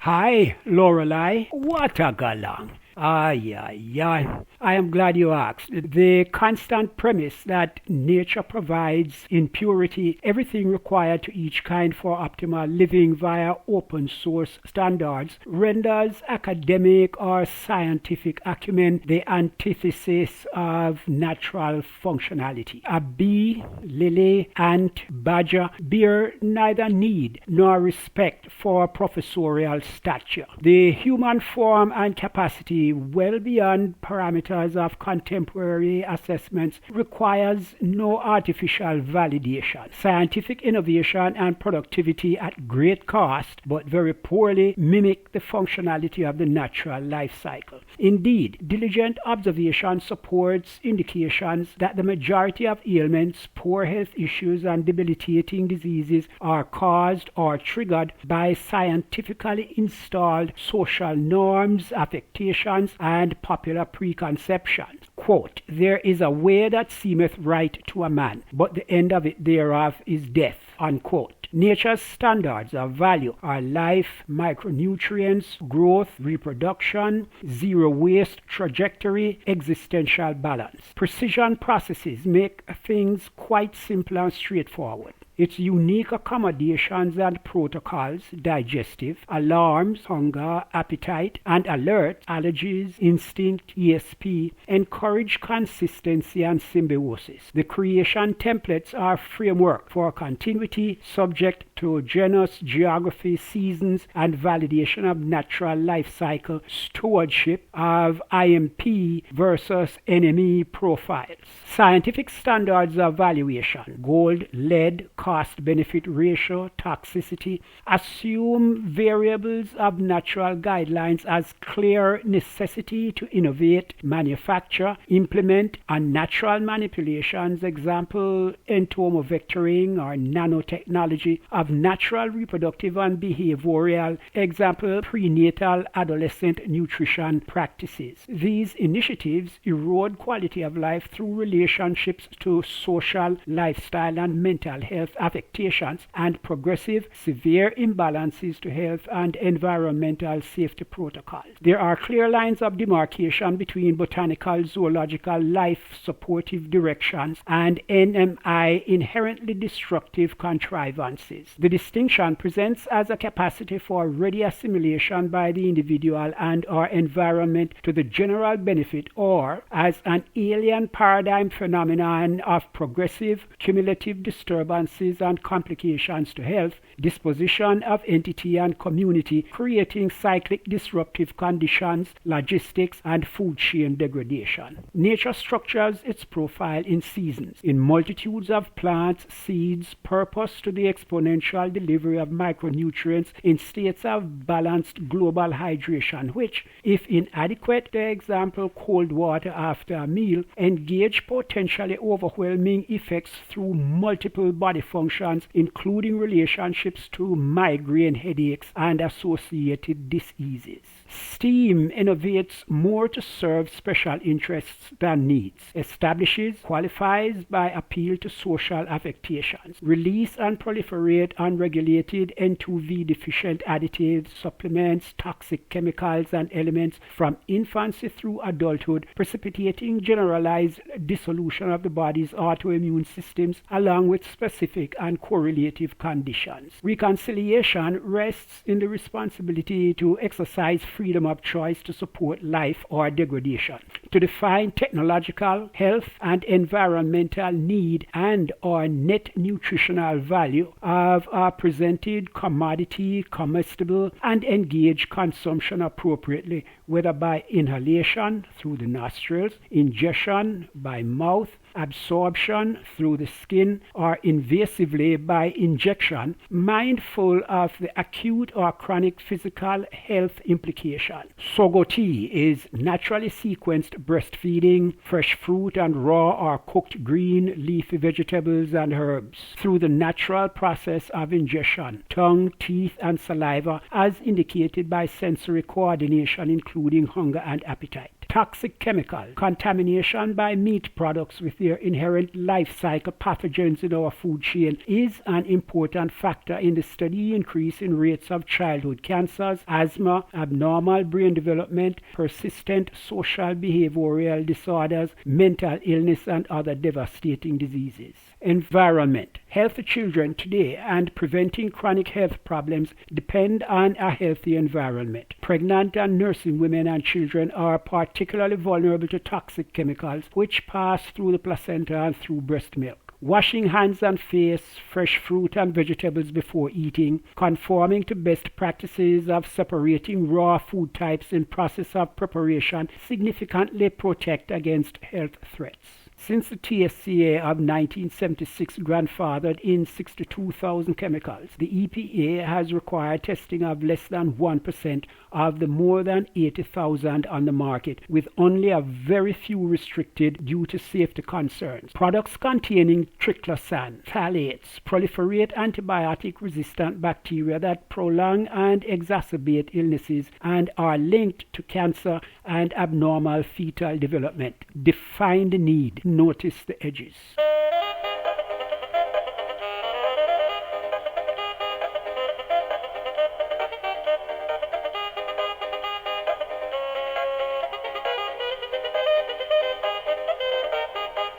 Hi, Lorelei. What a galang. I am glad you asked. The constant premise that nature provides in purity everything required to each kind for optimal living via open source standards renders academic or scientific acumen the antithesis of natural functionality. A bee, lily, ant, badger bear neither need nor respect for professorial stature. The human form and capacity well beyond parameters of contemporary assessments requires no artificial validation. Scientific innovation and productivity at great cost but very poorly mimic the functionality of the natural life cycle. Indeed, diligent observation supports indications that the majority of ailments, poor health issues, and debilitating diseases are caused or triggered by scientifically installed social norms, affectations, and popular preconceptions. Quote, "There is a way that seemeth right to a man, but the end of it thereof is death." Unquote. Nature's standards of value are life, micronutrients, growth, reproduction, zero waste trajectory, existential balance. Precision processes make things quite simple and straightforward. Its unique accommodations and protocols, digestive, alarms, hunger, appetite, and alert, allergies, instinct, ESP, encourage consistency and symbiosis. The creation templates are framework for continuity, subject to genus, geography, seasons, and validation of natural life cycle, stewardship of IMP versus NIMI profiles. Scientific standards of valuation, gold, lead, cost-benefit ratio, toxicity, assume variables of natural guidelines as clear necessity to innovate, manufacture, implement unnatural manipulations, example entomovectoring or nanotechnology of natural reproductive and behavioral, example prenatal adolescent nutrition practices. These initiatives erode quality of life through relationships to social, lifestyle, and mental health affectations and progressive, severe imbalances to health and environmental safety protocols. There are clear lines of demarcation between botanical, zoological, life-supportive directions and NMI inherently destructive contrivances. The distinction presents as a capacity for ready assimilation by the individual and or environment to the general benefit, or as an alien paradigm phenomenon of progressive, cumulative disturbances and complications to health, disposition of entity and community, creating cyclic disruptive conditions, logistics, and food chain degradation. Nature structures its profile in seasons, in multitudes of plants, seeds, purpose to the exponential delivery of micronutrients in states of balanced global hydration, which, if inadequate, the example cold water after a meal, engage potentially overwhelming effects through multiple body functions, including relationships to migraine headaches and associated diseases. STEAM innovates more to serve special interests than needs, establishes, qualifies by appeal to social affectations, release and proliferate unregulated N2V deficient additives, supplements, toxic chemicals, and elements from infancy through adulthood, precipitating generalized dissolution of the body's autoimmune systems along with specific and correlative conditions. Reconciliation rests in the responsibility to exercise freedom of choice to support life or degradation, to define technological, health, and environmental need and or net nutritional value of a presented commodity, comestible, and engage consumption appropriately, whether by inhalation through the nostrils, ingestion by mouth, absorption through the skin, or invasively by injection, mindful of the acute or chronic physical health implications. SoGoTEa is naturally sequenced breastfeeding, fresh fruit and raw or cooked green, leafy vegetables and herbs through the natural process of ingestion, tongue, teeth, and saliva, as indicated by sensory coordination including hunger and appetite. toxic chemicals, contamination by meat products with their inherent life cycle pathogens in our food chain is an important factor in the steady increase in rates of childhood cancers, asthma, abnormal brain development, persistent social behavioral disorders, mental illness, and other devastating diseases. Environment. Healthy children today and preventing chronic health problems depend on a healthy environment. Pregnant and nursing women and children are particularly vulnerable to toxic chemicals which pass through the placenta and through breast milk. Washing hands and face, fresh fruit and vegetables before eating, conforming to best practices of separating raw food types in process of preparation significantly protect against health threats. Since the TSCA of 1976 grandfathered in 62,000 chemicals, the EPA has required testing of less than 1% of the more than 80,000 on the market, with only a very few restricted due to safety concerns. Products containing triclosan, phthalates, proliferate antibiotic-resistant bacteria that prolong and exacerbate illnesses and are linked to cancer and abnormal fetal development. Define the need. Notice the edges.